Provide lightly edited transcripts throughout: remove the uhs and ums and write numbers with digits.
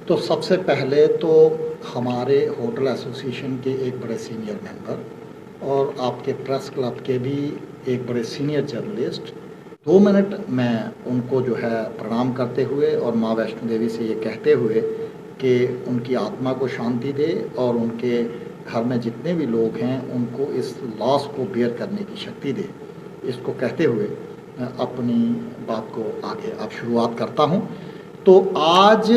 तो सबसे पहले तो हमारे होटल एसोसिएशन के एक बड़े सीनियर मेंबर और आपके प्रेस क्लब के भी एक बड़े सीनियर जर्नलिस्ट 2 मिनट मैं उनको जो है प्रणाम करते हुए और माँ वैष्णो देवी से ये कहते हुए कि उनकी आत्मा को शांति दे और उनके घर में जितने भी लोग हैं उनको इस लॉस को बेयर करने की शक्ति दे, इसको कहते हुए अपनी बात को आगे अब शुरुआत करता हूँ। तो आज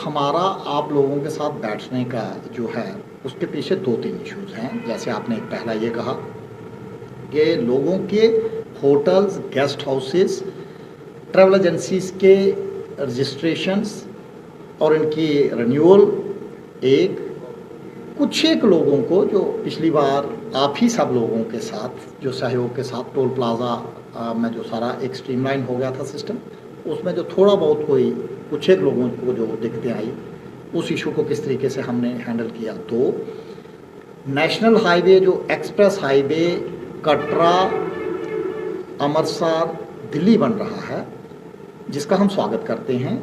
हमारा आप लोगों के साथ बैठने का जो है उसके पीछे 2-3 इश्यूज़ हैं। जैसे आपने पहला ये कहा कि लोगों के hotels, guest houses, travel agencies के रजिस्ट्रेशंस और इनकी रिन्यूअल कुछ एक लोगों को जो पिछली बार आप ही सब लोगों के साथ जो सहयोग के साथ टोल प्लाज़ा में जो सारा एक स्ट्रीमलाइन हो गया था सिस्टम, उसमें जो थोड़ा बहुत कोई कुछ एक लोगों को जो दिक्कतें आई, उस इशू को किस तरीके से हमने हैंडल किया। तो नेशनल हाईवे जो एक्सप्रेस हाईवे कटरा अमृतसर दिल्ली बन रहा है, जिसका हम स्वागत करते हैं,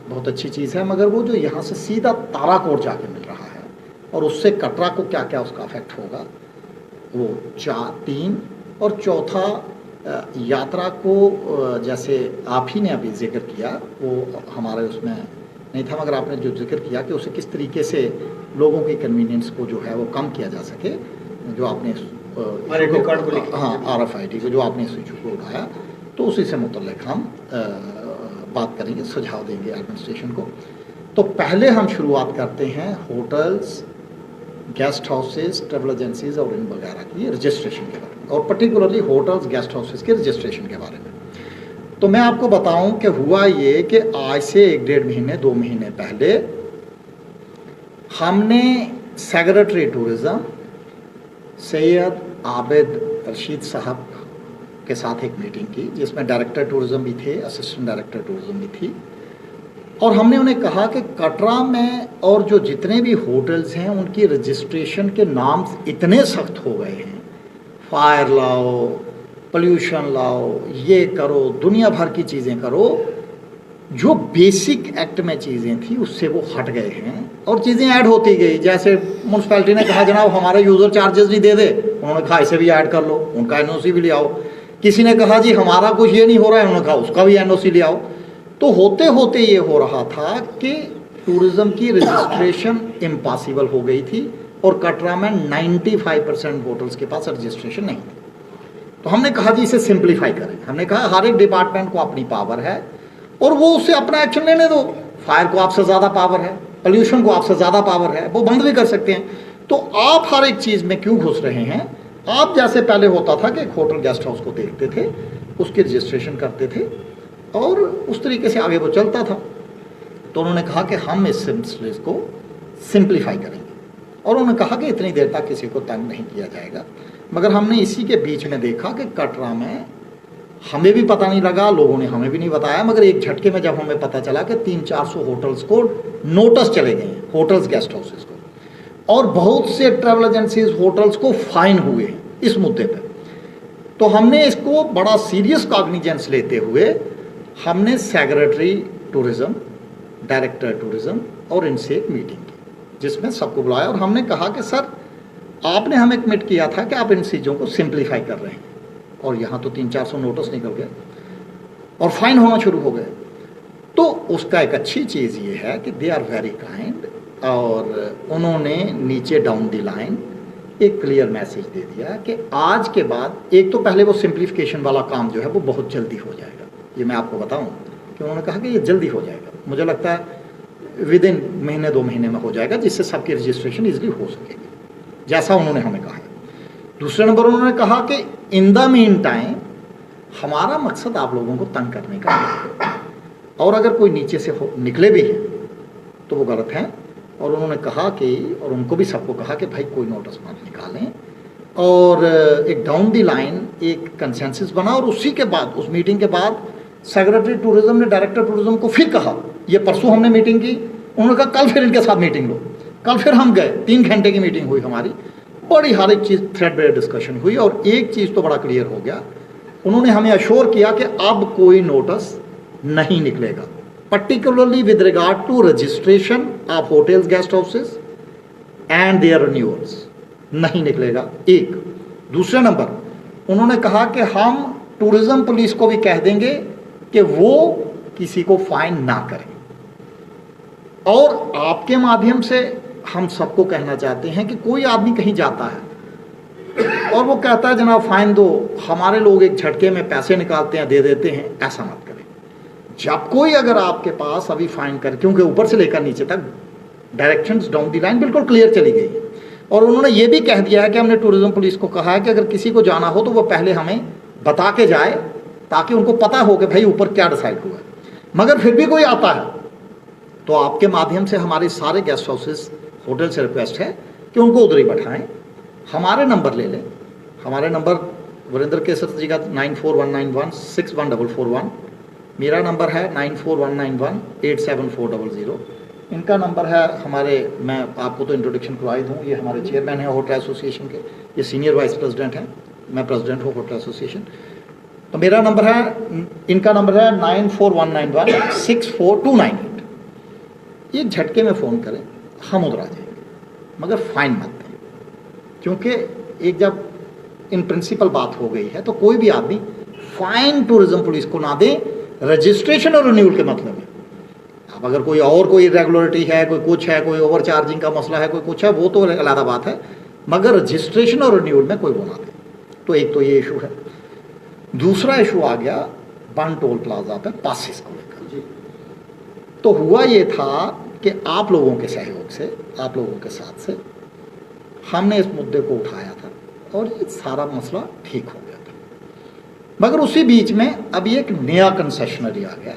बहुत अच्छी चीज़ है, मगर वो जो यहाँ से सीधा ताराकोट जाके मिल रहा है और उससे कटरा को क्या क्या उसका अफेक्ट होगा, वो 3 और चौथा यात्रा को जैसे आप ही ने अभी जिक्र किया, वो हमारे उसमें नहीं था, मगर आपने जो जिक्र किया कि उसे किस तरीके से लोगों की कन्वीनियंस को जो है वो कम किया जा सके, जो आपने RFID को जो आपने इस इशू को उठाया, तो उसी से मुतल्लिक हम बात करेंगे, सुझाव देंगे एडमिनिस्ट्रेशन को। तो पहले हम शुरुआत करते हैं hotels, guest houses, travel agencies और इन वगैरह की रजिस्ट्रेशन के बारे में, और पर्टिकुलरली होटल्स, गेस्ट हाउसेस के रजिस्ट्रेशन के बारे में। तो मैं आपको बताऊं कि हुआ ये कि आज से 1-1.5 महीने 2 महीने पहले हमने सेक्रेटरी टूरिज़्म सैयद आबिद रशीद साहब के साथ एक मीटिंग की, जिसमें डायरेक्टर टूरिज़्म भी थे, असिस्टेंट डायरेक्टर टूरिज़्म भी थी, और हमने उन्हें कहा कि कटरा में और जो जितने भी होटल्स हैं उनकी रजिस्ट्रेशन के नाम इतने सख्त हो गए हैं, फायर लाओ, पोल्यूशन लाओ, ये करो, दुनिया भर की चीज़ें करो, जो बेसिक एक्ट में चीज़ें थी उससे वो हट गए हैं और चीज़ें ऐड होती गई। जैसे म्यूनसिपैलिटी ने कहा जनाब हमारे यूज़र चार्जेस भी दे दे, उन्होंने कहा इसे भी ऐड कर लो, उनका NOC भी ले आओ। किसी ने कहा जी हमारा कुछ ये नहीं हो रहा है, उन्होंने कहा उसका भी NOC ले आओ। तो होते होते ये हो रहा था कि टूरिज़्म की रजिस्ट्रेशन इम्पॉसिबल हो गई थी और कटरा में 95% होटल्स के पास रजिस्ट्रेशन नहीं थी। तो हमने कहा जी इसे सिंप्लीफाई करें। हमने कहा हर एक डिपार्टमेंट को अपनी पावर है और वो उससे अपना एक्शन लेने दो। फायर को आपसे ज़्यादा पावर है, पोल्यूशन को आपसे ज़्यादा पावर है, वो बंद भी कर सकते हैं। तो आप हर एक चीज़ में क्यों घुस रहे हैं? आप जैसे पहले होता था कि एक होटल गेस्ट हाउस को देखते थे, उसकी रजिस्ट्रेशन करते थे और उस तरीके से आगे वो चलता था। तो उन्होंने कहा कि हम इस सिलसिले को सिंप्लीफाई करेंगे और उन्होंने कहा कि इतनी देर तक किसी को तंग नहीं किया जाएगा। मगर हमने इसी के बीच में देखा कि कटरा में हमें भी पता नहीं लगा, लोगों ने हमें भी नहीं बताया, मगर एक झटके में जब हमें पता चला कि 300-400 होटल्स को नोटिस चले गए हैं, होटल्स गेस्ट हाउसेस को, और बहुत से ट्रैवल एजेंसीज होटल्स को फाइन हुए हैं इस मुद्दे पे। तो हमने इसको बड़ा सीरियस कॉग्निजेंस लेते हुए हमने सेक्रेटरी टूरिज़्म, डायरेक्टर टूरिज़्म और इनसे एक मीटिंग की, जिसमें सबको बुलाया और हमने कहा कि सर आपने हमें कमिट किया था कि आप इन चीज़ों को सिंप्लीफाई कर रहे हैं और यहाँ तो 300-400 नोटिस निकल गए और फाइन होना शुरू हो गए। तो उसका एक अच्छी चीज़ ये है कि दे आर वेरी काइंड और उन्होंने नीचे डाउन द लाइन एक क्लियर मैसेज दे दिया कि आज के बाद एक तो पहले वो सिंप्लीफिकेशन वाला काम जो है वो बहुत जल्दी हो जाएगा। ये मैं आपको बताऊं कि उन्होंने कहा कि ये जल्दी हो जाएगा, मुझे लगता है विदिन 1-2 महीने में हो जाएगा, जिससे सबकी रजिस्ट्रेशन ईजिली हो सकेगी, जैसा उन्होंने हमें कहा है। दूसरे नंबर उन्होंने कहा कि इन द मीन टाइम हमारा मकसद आप लोगों को तंग करने का है और अगर कोई नीचे से निकले भी हैं तो वो गलत हैं। और उन्होंने कहा कि, और उनको भी सबको कहा कि भाई कोई नोटिस मत निकालें और एक डाउन दी लाइन एक कंसेंसस बना। और उसी के बाद, उस मीटिंग के बाद सेक्रेटरी टूरिज़्म ने डायरेक्टर टूरिज़्म को फिर कहा, ये परसों हमने मीटिंग की, उन्होंने कहा कल फिर इनके साथ मीटिंग लो। कल फिर हम गए, 3 घंटे की मीटिंग हुई हमारी, बड़ी हर एक चीज़ थ्रेडबेयर डिस्कशन हुई और एक चीज़ तो बड़ा क्लियर हो गया, उन्होंने हमें अश्योर किया कि अब कोई नोटिस नहीं निकलेगा particularly with regard to registration of hotels, guest houses and their renewals, नहीं निकलेगा। एक दूसरा नंबर उन्होंने कहा कि हम टूरिज्म पुलिस को भी कह देंगे कि वो किसी को फाइन ना करें। और आपके माध्यम से हम सबको कहना चाहते हैं कि कोई आदमी कहीं जाता है और वो कहता है जनाब फाइन दो, हमारे लोग एक झटके में पैसे निकालते हैं दे देते हैं, ऐसा मत करें। जब कोई अगर आपके पास अभी फाइन कर, क्योंकि ऊपर से लेकर नीचे तक डायरेक्शंस डाउन दी लाइन बिल्कुल क्लियर चली गई है। और उन्होंने ये भी कह दिया है कि हमने टूरिज्म पुलिस को कहा है कि अगर किसी को जाना हो तो वो पहले हमें बता के जाए ताकि उनको पता हो कि भाई ऊपर क्या डिसाइड हुआ है। मगर फिर भी कोई आता है तो आपके माध्यम से हमारे सारे गेस्ट हाउसेस होटल से रिक्वेस्ट है कि उनको उधर ही बैठाएं, हमारे नंबर ले लें। हमारे नंबर वीरेंद्र केसर जी का 9419161441, मेरा नंबर है 9419187400। इनका नंबर है हमारे, मैं आपको तो इंट्रोडक्शन करवाई दूँ, ये हमारे चेयरमैन हैं होटल एसोसिएशन के, ये सीनियर वाइस प्रेसिडेंट हैं, मैं प्रेसिडेंट हूँ होटल एसोसिएशन। तो मेरा नंबर है, इनका नंबर है 9419164298। ये झटके में फ़ोन करें, हम उधर आ जाएंगे, मगर फाइन मत दें। क्योंकि एक जब इन प्रिंसिपल बात हो गई है तो कोई भी आदमी फाइन टूरिज्म पुलिस को ना दे रजिस्ट्रेशन और रिन्यूअल के मतलब में। अब अगर कोई और कोई इरेगुलरिटी है, कोई कुछ है, कोई ओवर चार्जिंग का मसला है, कोई कुछ है, वो तो अलग बात है, मगर रजिस्ट्रेशन और रिन्यूअल में कोई वो ना दे। तो एक तो ये इशू है। दूसरा इशू आ गया बन टोल प्लाजा पे पासिस को लेकर। तो हुआ ये था कि आप लोगों के सहयोग से, आप लोगों के साथ से हमने इस मुद्दे को उठाया था और ये सारा मसला ठीक हो गया था। मगर उसी बीच में अभी एक नया कंसेशनरी आ गया,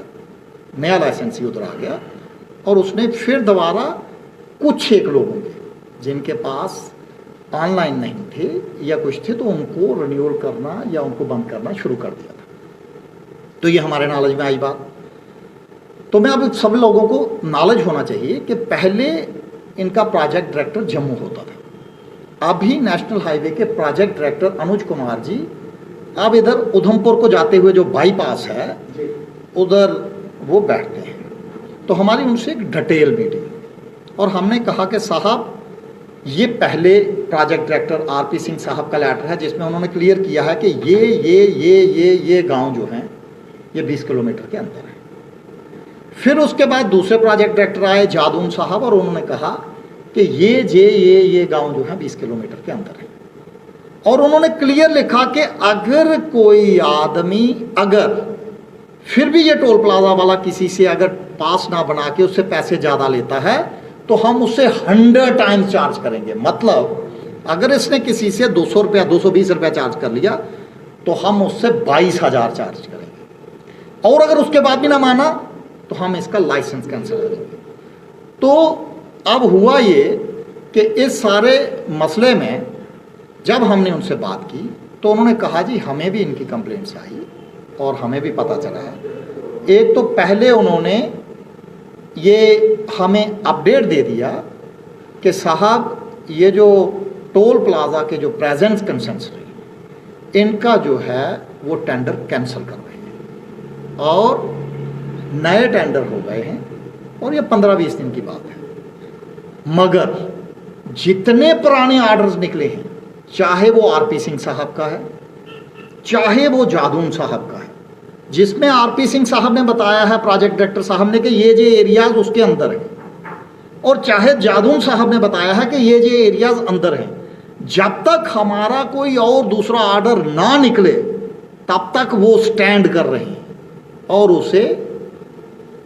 नया लाइसेंसी उधर आ गया और उसने फिर दोबारा कुछ एक लोगों के जिनके पास ऑनलाइन नहीं थे या कुछ थे तो उनको रिन्यूअल करना या उनको बंद करना शुरू कर दिया था। तो ये हमारे नॉलेज में आई बात। तो मैं अब सब लोगों को नॉलेज होना चाहिए कि पहले इनका प्रोजेक्ट डायरेक्टर जम्मू होता था, अभी नेशनल हाईवे के प्रोजेक्ट डायरेक्टर अनुज कुमार जी अब इधर उधमपुर को जाते हुए जो बाईपास है उधर वो बैठते हैं। तो हमारी उनसे एक डिटेल मीटिंग और हमने कहा कि साहब ये पहले प्रोजेक्ट डायरेक्टर आरपी सिंह साहब का लेटर है जिसमें उन्होंने क्लियर किया है कि ये गांव जो हैं ये 20 किलोमीटर के अंदर है। फिर उसके बाद दूसरे प्रोजेक्ट डायरेक्टर आए जादून साहब और उन्होंने कहा कि ये गांव जो है 20 किलोमीटर के अंदर है। और उन्होंने क्लियर लिखा कि अगर कोई आदमी अगर फिर भी ये टोल प्लाजा वाला किसी से अगर पास ना बना के उससे पैसे ज़्यादा लेता है तो हम उससे 100 टाइम्स चार्ज करेंगे। मतलब अगर इसने किसी से 200 रुपया 220 रुपया चार्ज कर लिया तो हम उससे 22,000 चार्ज करेंगे और अगर उसके बाद भी ना माना तो हम इसका लाइसेंस कैंसिल करेंगे। तो अब हुआ ये कि इस सारे मसले में जब हमने उनसे बात की तो उन्होंने कहा जी हमें भी इनकी कंप्लेंट्स आई और हमें भी पता चला है। एक तो पहले उन्होंने ये हमें अपडेट दे दिया कि साहब ये जो टोल प्लाजा के जो प्रेजेंस कंसेंसरी इनका जो है वो टेंडर कैंसिल कर रहे हैं और नए टेंडर हो गए हैं और ये 15-20 दिन की बात है। मगर जितने पुराने ऑर्डर्स निकले हैं, चाहे वो आरपी सिंह साहब का है चाहे वो जादून साहब का है, जिसमें आरपी सिंह साहब ने बताया है प्रोजेक्ट डायरेक्टर साहब ने कि ये जो एरियाज उसके अंदर है, और चाहे जादून साहब ने बताया है कि ये जो एरियाज अंदर हैं, जब तक हमारा कोई और दूसरा ऑर्डर ना निकले तब तक वो स्टैंड कर रहे हैं और उसे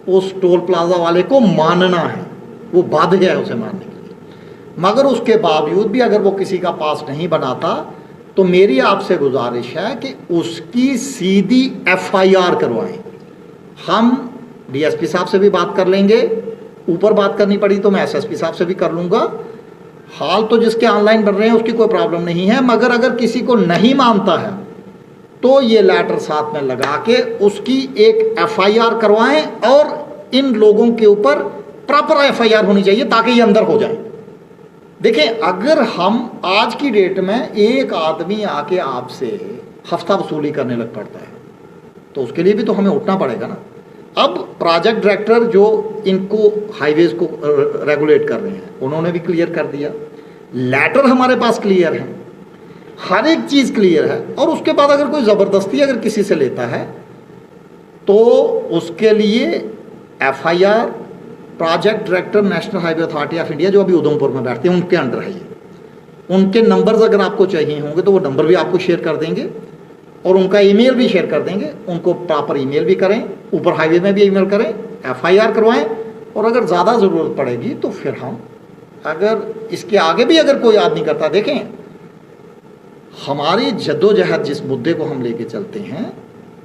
उस टोल प्लाजा वाले को मानना है, वो बाध्य है उसे मानने के लिए। मगर उसके बावजूद भी अगर वो किसी का पास नहीं बनाता तो मेरी आपसे गुजारिश है कि उसकी सीधी एफआईआर करवाएं। हम डीएसपी साहब से भी बात कर लेंगे, ऊपर बात करनी पड़ी तो मैं एसएसपी साहब से भी कर लूँगा। हाल तो जिसके ऑनलाइन बन रहे हैं उसकी कोई प्रॉब्लम नहीं है, मगर अगर किसी को नहीं मानता है तो ये लेटर साथ में लगा के उसकी एक एफआईआर करवाएं और इन लोगों के ऊपर प्रॉपर एफआईआर होनी चाहिए ताकि ये अंदर हो जाए। देखिए, अगर हम आज की डेट में एक आदमी आके आपसे हफ्ता वसूली करने लग पड़ता है तो उसके लिए भी तो हमें उठना पड़ेगा ना। अब प्रोजेक्ट डायरेक्टर जो इनको हाईवेज को रेगुलेट कर रहे हैं, उन्होंने भी क्लियर कर दिया, लेटर हमारे पास क्लियर है, हर एक चीज़ क्लियर है। और उसके बाद अगर कोई ज़बरदस्ती अगर किसी से लेता है तो उसके लिए FIR project director national highway authority of India जो अभी उधमपुर में बैठते हैं उनके अंडर है ये। उनके नंबर्स अगर आपको चाहिए होंगे तो वो नंबर भी आपको शेयर कर देंगे और उनका ईमेल भी शेयर कर देंगे। उनको प्रॉपर ईमेल भी करें, ऊपर हाईवे में भी ईमेल करें, एफआईआर करवाएं। और अगर ज़्यादा ज़रूरत पड़ेगी तो फिर हम अगर इसके आगे भी अगर कोई आदमी करता, देखें हमारी जद्दोजहद जिस मुद्दे को हम लेके चलते हैं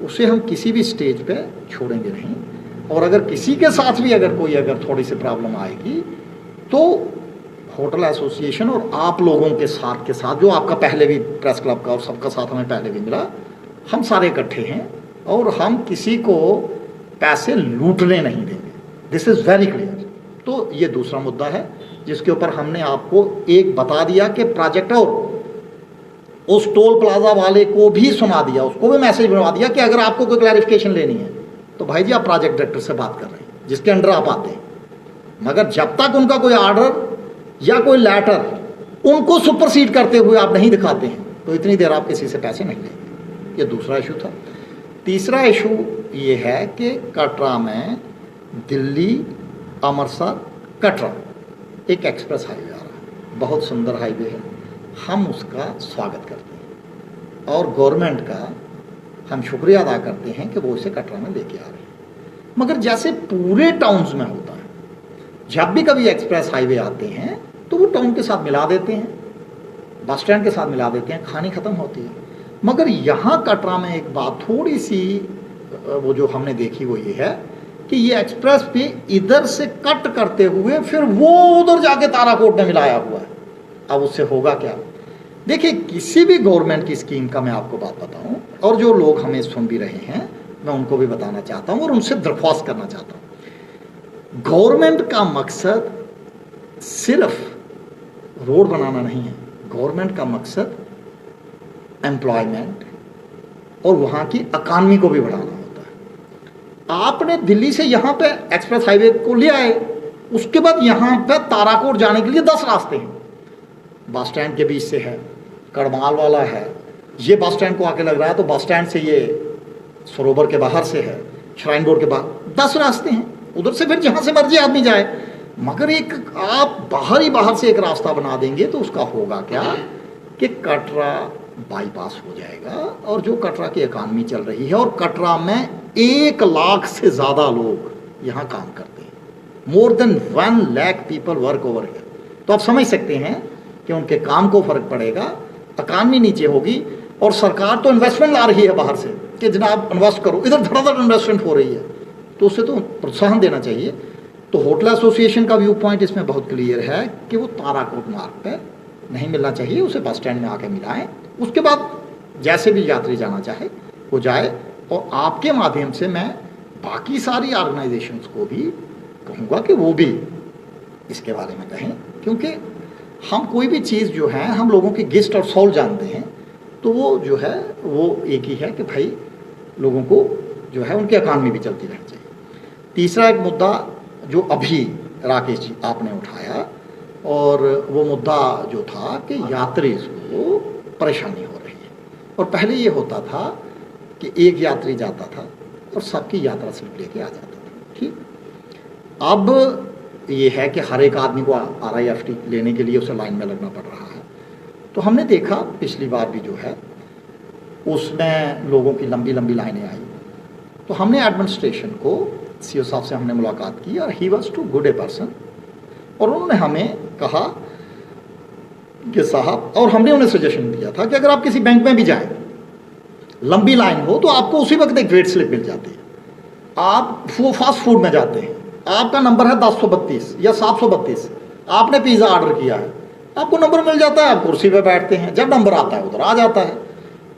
उसे हम किसी भी स्टेज पे छोड़ेंगे नहीं। और अगर किसी के साथ भी अगर थोड़ी सी प्रॉब्लम आएगी तो होटल एसोसिएशन और आप लोगों के साथ जो आपका पहले भी प्रेस क्लब का और सबका साथ हमें पहले भी मिला, हम सारे इकट्ठे हैं और हम किसी को पैसे लूटने नहीं देंगे। This is very clear. तो ये दूसरा मुद्दा है जिसके ऊपर हमने आपको एक बता दिया कि प्रोजेक्ट, और उस टोल प्लाजा वाले को भी सुना दिया, उसको भी मैसेज बनवा दिया कि अगर आपको कोई क्लैरिफिकेशन लेनी है तो भाई जी आप प्रोजेक्ट डायरेक्टर से बात कर रहे हैं जिसके अंडर आप आते हैं, मगर जब तक उनका कोई ऑर्डर या कोई लेटर उनको सुपरसीड करते हुए आप नहीं दिखाते हैं तो इतनी देर आप किसी से पैसे नहीं लेंगे। ये दूसरा इशू था। तीसरा इशू ये है कि कटरा में दिल्ली अमृतसर कटरा एक एक्सप्रेस हाईवे आ रहा है, बहुत सुंदर हाईवे है, हम उसका स्वागत करते हैं और गवर्नमेंट का हम शुक्रिया अदा करते हैं कि वो इसे कटरा में लेके आ रहे हैं। मगर जैसे पूरे टाउन्स में होता है, जब भी कभी एक्सप्रेस हाईवे आते हैं तो वो टाउन के साथ मिला देते हैं, बस स्टैंड के साथ मिला देते हैं, कहानी ख़त्म होती है। मगर यहाँ कटरा में एक बात थोड़ी सी वो जो हमने देखी वो ये है कि ये एक्सप्रेस पे इधर से कट करते हुए फिर वो उधर जाके ताराकोट में मिलाया हुआ है। अब उससे होगा क्या? देखिए, किसी भी गवर्नमेंट की स्कीम का मैं आपको बात बताऊं और जो लोग हमें सुन भी रहे हैं मैं उनको भी बताना चाहता हूं और उनसे दरख्वास्त करना चाहता हूं। गवर्नमेंट का मकसद सिर्फ रोड बनाना नहीं है, गवर्नमेंट का मकसद एम्प्लॉयमेंट और वहाँ की इकॉनमी को भी बढ़ाना होता है। आपने दिल्ली से यहाँ पे एक्सप्रेस हाईवे को ले आए, उसके बाद यहाँ पे ताराकोट जाने के लिए 10 रास्ते हैं। बस स्टैंड के बीच से है, कड़माल वाला है, ये बस स्टैंड को आके लग रहा है तो बस स्टैंड से ये सरोवर के बाहर से है, श्राइन बोर्ड के बाहर 10 रास्ते हैं, उधर से फिर जहाँ से मर्जी आदमी जाए। मगर एक आप बाहर से एक रास्ता बना देंगे तो उसका होगा क्या कि कटरा बाईपास हो जाएगा और जो कटरा की इकॉनमी चल रही है, और कटरा में 1 लाख से ज़्यादा लोग यहाँ काम करते हैं, more than 1 lakh people work over here. तो आप समझ सकते हैं कि उनके काम को फर्क पड़ेगा, इकॉनमी नीचे होगी। और सरकार तो इन्वेस्टमेंट ला रही है बाहर से कि जनाब इन्वेस्ट करो, इधर धड़ाधड़ इन्वेस्टमेंट हो रही है, तो उससे तो प्रोत्साहन देना चाहिए। तो होटल एसोसिएशन का व्यू पॉइंट इसमें बहुत क्लियर है कि वो ताराकोट मार्ग पे नहीं मिलना चाहिए, उसे बस स्टैंड में आके मिलाएं। उसके बाद जैसे भी यात्री जाना चाहे वो जाए। और आपके माध्यम से मैं बाकी सारी ऑर्गेनाइजेशंस को भी कहूँगा कि वो भी इसके बारे में कहें, क्योंकि हम कोई भी चीज़ जो है हम लोगों की गिस्ट और सोल जानते हैं, तो वो जो है वो एक ही है कि भाई लोगों को जो है उनकी इकॉनमी भी चलती रहनी चाहिए। तीसरा एक मुद्दा जो अभी राकेश जी आपने उठाया, और वो मुद्दा जो था कि यात्री को परेशानी हो रही है। और पहले ये होता था कि एक यात्री जाता था और सबकी यात्रा स्लिप लेके आ जाता था, ठीक। अब ये है कि हर एक आदमी को RIFT लेने के लिए उसे लाइन में लगना पड़ रहा है। तो हमने देखा पिछली बार भी जो है उसमें लोगों की लंबी लंबी लाइनें आई। तो हमने एडमिनिस्ट्रेशन को CO साहब से हमने मुलाकात की और he was too good a person, और उन्होंने हमें कहा कि साहब, और हमने उन्हें सजेशन दिया था कि अगर आप किसी बैंक में भी जाएं, लंबी लाइन हो तो आपको उसी वक्त एक वेट स्लिप मिल जाती है। आप वो फास्ट फूड में जाते हैं, आपका नंबर है 1032 या 732, आपने पिज़्ज़ा ऑर्डर किया है, आपको नंबर मिल जाता है, आप कुर्सी पे बैठते हैं, जब नंबर आता है उधर आ जाता है।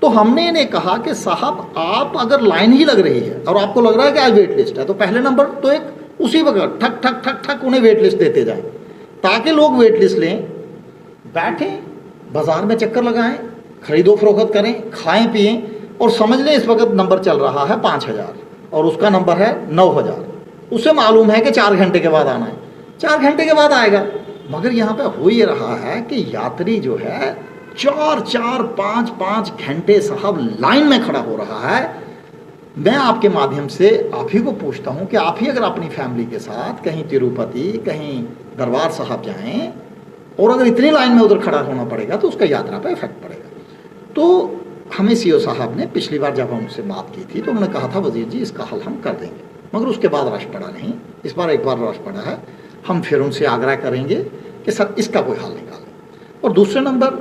तो हमने इन्हें कहा कि साहब आप अगर लाइन ही लग रही है और आपको लग रहा है कि आज वेट लिस्ट है, तो पहले नंबर तो एक उसी वक्त ठक ठक ठक ठक उन्हें वेट लिस्ट देते जाएं, ताकि लोग वेट लिस्ट लें, बैठें, बाजार में चक्कर लगाएं, खरीदो फरोख्त करें, खाएं पिएं और समझ लें इस वक्त नंबर चल रहा है 5000 और उसका नंबर है 9000, उसे मालूम है कि 4 घंटे के बाद आना है, 4 घंटे के बाद आएगा। मगर यहाँ पे हो ये रहा है कि यात्री जो है 4-4, 5-5 घंटे साहब लाइन में खड़ा हो रहा है। मैं आपके माध्यम से आप ही को पूछता हूँ कि आप ही अगर अपनी फैमिली के साथ कहीं तिरुपति, कहीं दरबार साहब जाएं और अगर इतनी लाइन में उधर खड़ा होना पड़ेगा तो उसका यात्रा पर इफेक्ट पड़ेगा। तो हमें सीओ साहब ने पिछली बार जब हम उनसे बात की थी तो उन्होंने कहा था वजीर जी इसका हल हम कर देंगे, मगर उसके बाद रश पड़ा नहीं। इस बार एक बार रश पड़ा है, हम फिर उनसे आग्रह करेंगे कि सर इसका कोई हल निकालें। और दूसरे नंबर,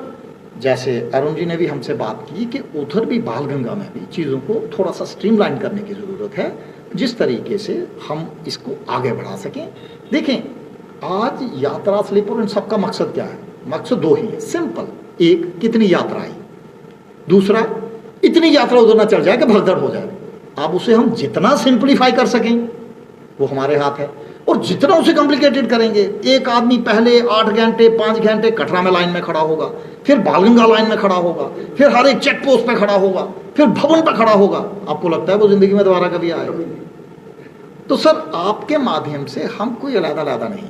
जैसे अरुण जी ने भी हमसे बात की कि उधर भी बालगंगा में भी चीज़ों को थोड़ा सा स्ट्रीमलाइन करने की ज़रूरत है, जिस तरीके से हम इसको आगे बढ़ा सकें। देखें, आज यात्रा स्लिप और इन सबका मकसद क्या है? मकसद 2 ही है, सिंपल। एक, कितनी यात्रा आई, दूसरा इतनी यात्रा उधर ना चल जाए कि भगदड़ हो जाए। अब उसे हम जितना सिंप्लीफाई कर सकें वो हमारे हाथ है, और जितना उसे कॉम्प्लिकेटेड करेंगे, एक आदमी पहले 8 घंटे 5 घंटे कटरा में लाइन में खड़ा होगा, फिर बालगंगा लाइन में खड़ा होगा, फिर हर एक चेक पोस्ट पे खड़ा होगा, फिर भवन पे खड़ा होगा। आपको लगता है वो जिंदगी में दोबारा कभी आएगा? तो सर आपके माध्यम से हम कोई अलग-अलग नहीं,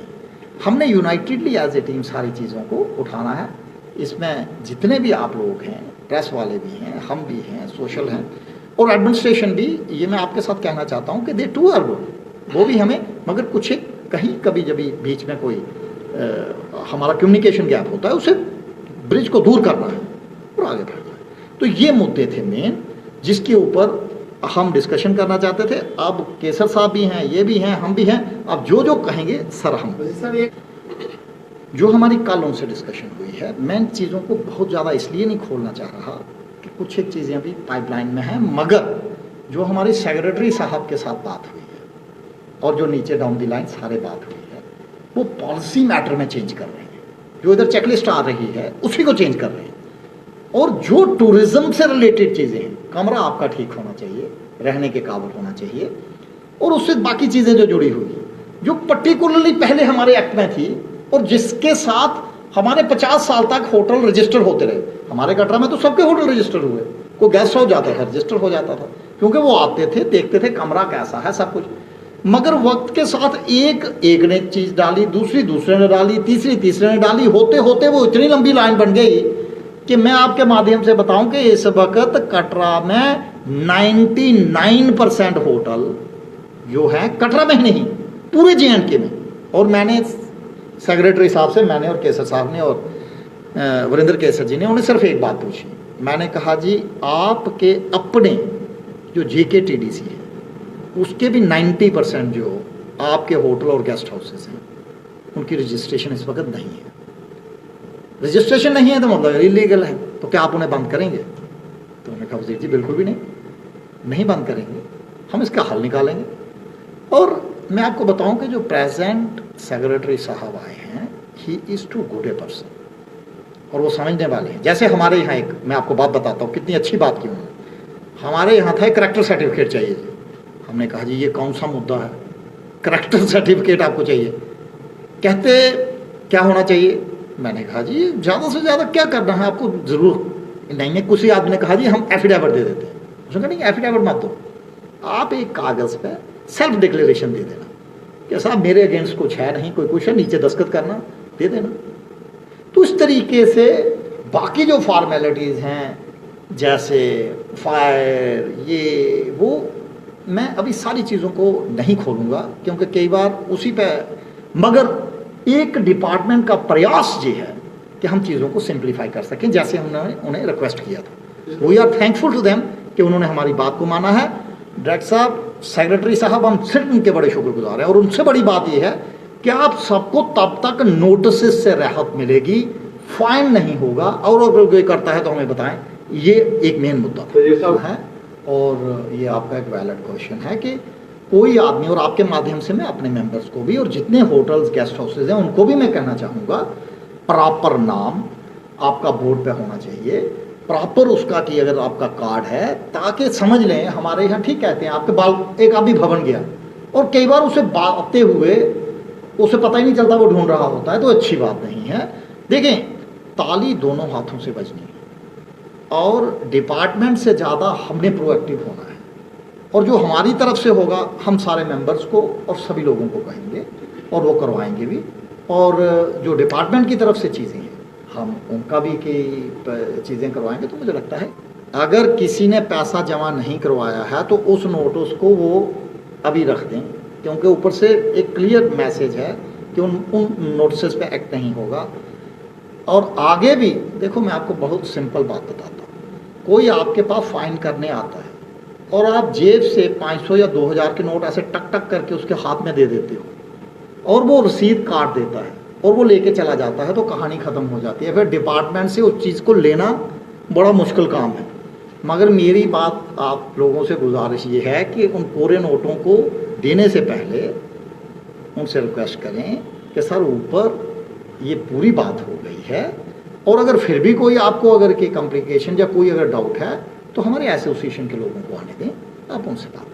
हमने यूनाइटेडली एज ए टीम सारी चीज़ों को उठाना है। इसमें जितने भी आप लोग हैं, प्रेस वाले भी हैं, हम भी हैं, सोशल हैं और एडमिनिस्ट्रेशन भी, ये मैं आपके साथ कहना चाहता हूँ कि दे टू आर गुड, वो भी हमें, मगर कुछ एक कहीं कभी जब बीच में कोई हमारा कम्युनिकेशन गैप होता है, उसे ब्रिज को दूर करना है और आगे बढ़ना है। तो ये मुद्दे थे मेन जिसके ऊपर हम डिस्कशन करना चाहते थे। अब केसर साहब भी हैं, ये भी हैं, हम भी हैं, अब जो जो कहेंगे सर हम। सर एक जो हमारी कल उनसे डिस्कशन हुई है, मैं इन चीज़ों को बहुत ज़्यादा इसलिए नहीं खोलना चाह रहा कि कुछ एक चीज़ें अभी पाइपलाइन में हैं, मगर जो हमारे सेक्रेटरी साहब के साथ बात हुई है और जो नीचे डाउन दी लाइन सारे बात हुई है, वो पॉलिसी मैटर में चेंज कर रहे हैं। जो इधर चेकलिस्ट आ रही है उसी को चेंज कर रहे हैं, और जो टूरिज्म से रिलेटेड चीज़ें हैं, कमरा आपका ठीक होना चाहिए, रहने के काबिल होना चाहिए, और उससे बाकी चीज़ें जो जुड़ी हुई, जो पर्टिकुलरली पहले हमारे एक्ट में थी और जिसके साथ हमारे 50 साल तक होटल रजिस्टर होते रहे। हमारे कटरा में तो सबके होटल रजिस्टर हुए, कोई गेस्ट हाउस जाता था रजिस्टर हो जाता था, क्योंकि वो आते थे, देखते थे कमरा कैसा है, सब कुछ। मगर वक्त के साथ एक ने चीज़ डाली, दूसरे ने डाली, तीसरे ने डाली, होते होते वो इतनी लंबी लाइन बन गई कि मैं आपके माध्यम से बताऊं कि इस वक्त कटरा में 99% होटल जो है कटरा में ही नहीं, पूरे JNK में। और मैंने सेक्रेटरी साहब से, मैंने और केसर साहब ने और वरिंदर केसर जी ने, उन्हें सिर्फ एक बात पूछी। मैंने कहा जी आपके अपने जो JKTDC है उसके भी 90% जो आपके होटल और गेस्ट हाउसेस हैं उनकी रजिस्ट्रेशन इस वक्त नहीं है। रजिस्ट्रेशन नहीं है तो मतलब इलीगल है, तो क्या आप उन्हें बंद करेंगे? तो उन्होंने कहा वजीर जी बिल्कुल भी नहीं बंद करेंगे, हम इसका हल निकालेंगे। और मैं आपको बताऊं कि जो प्रेजेंट सेक्रेटरी साहब आए हैं, he is too good a person, और वो समझने वाले हैं। जैसे हमारे यहाँ एक, मैं आपको बात बताता हूँ, कितनी अच्छी बात की उन्होंने। हमारे यहाँ था एक करैक्टर सर्टिफिकेट चाहिए जी। हमने कहा जी ये कौन सा मुद्दा है, करैक्टर सर्टिफिकेट आपको चाहिए? कहते क्या होना चाहिए? मैंने कहा जी ज़्यादा से ज़्यादा क्या करना है आपको, ज़रूर नहीं है। किसी आदमी ने कहा जी हम एफिडेविट दे देते हैं। उसने कहा नहीं एफिडेविट मत दो, आप एक कागज़ पे सेल्फ डिक्लेरेशन दे देना कि साहब मेरे अगेंस्ट कुछ है नहीं, कोई कुछ है, नीचे दस्तखत करना, दे देना। तो इस तरीके से बाकी जो फॉर्मेलिटीज़ हैं, जैसे फायर, ये वो, मैं अभी सारी चीज़ों को नहीं खोलूँगा क्योंकि कई बार उसी पे, मगर एक डिपार्टमेंट का प्रयास ये है कि हम चीज़ों को सिंप्लीफाई कर सकें, जैसे हमने उन्हें रिक्वेस्ट किया था। We are thankful to them कि उन्होंने हमारी बात को माना है। डायरेक्टर साहब, सेक्रेटरी साहब, हम सिर्फ उनके बड़े शुक्रगुजार हैं। और उनसे बड़ी बात यह है कि आप सबको तब तक नोटिस से राहत मिलेगी, फाइन नहीं होगा, और अगर कोई करता है तो हमें बताएं। ये एक मेन मुद्दा है, और ये आपका एक वैलिड क्वेश्चन है कि कोई आदमी, और आपके माध्यम से मैं अपने मेंबर्स को भी और जितने होटल्स गेस्ट हाउसेज हैं उनको भी मैं कहना चाहूँगा, प्रॉपर नाम आपका बोर्ड पे होना चाहिए, प्रॉपर उसका कि अगर आपका कार्ड है, ताकि समझ लें। हमारे यहाँ ठीक कहते हैं आपके बाल, एक आदमी भवन गया और कई बार उसे बाते हुए उसे पता ही नहीं चलता, वो ढूंढ रहा होता है, तो अच्छी बात नहीं है। देखें, ताली दोनों हाथों से बजनी है, और डिपार्टमेंट से ज़्यादा हमने प्रोएक्टिव होना है। और जो हमारी तरफ से होगा हम सारे मेंबर्स को और सभी लोगों को कहेंगे और वो करवाएंगे भी। और जो डिपार्टमेंट की तरफ से चीज़ें हैं हम उनका भी की चीज़ें करवाएंगे। तो मुझे लगता है अगर किसी ने पैसा जमा नहीं करवाया है तो उस नोटिस को वो अभी रख दें, क्योंकि ऊपर से एक क्लियर मैसेज है कि उन नोटिस पे एक्ट नहीं होगा। और आगे भी देखो, मैं आपको बहुत सिंपल बात बताता हूँ, कोई आपके पास फाइन करने आता है और आप जेब से 500 या 2000 के नोट ऐसे टक टक करके उसके हाथ में दे देते हो और वो रसीद काट देता है और वो लेके चला जाता है, तो कहानी ख़त्म हो जाती है। फिर डिपार्टमेंट से उस चीज़ को लेना बड़ा मुश्किल काम है। मगर मेरी बात आप लोगों से गुजारिश ये है कि उन पूरे नोटों को देने से पहले उनसे रिक्वेस्ट करें कि सर ऊपर ये पूरी बात हो गई है, और अगर फिर भी कोई आपको अगर कोई कॉम्प्लिकेशन या कोई अगर डाउट है तो हमारे एसोसिएशन के लोगों को आने दें, आप उनसे बात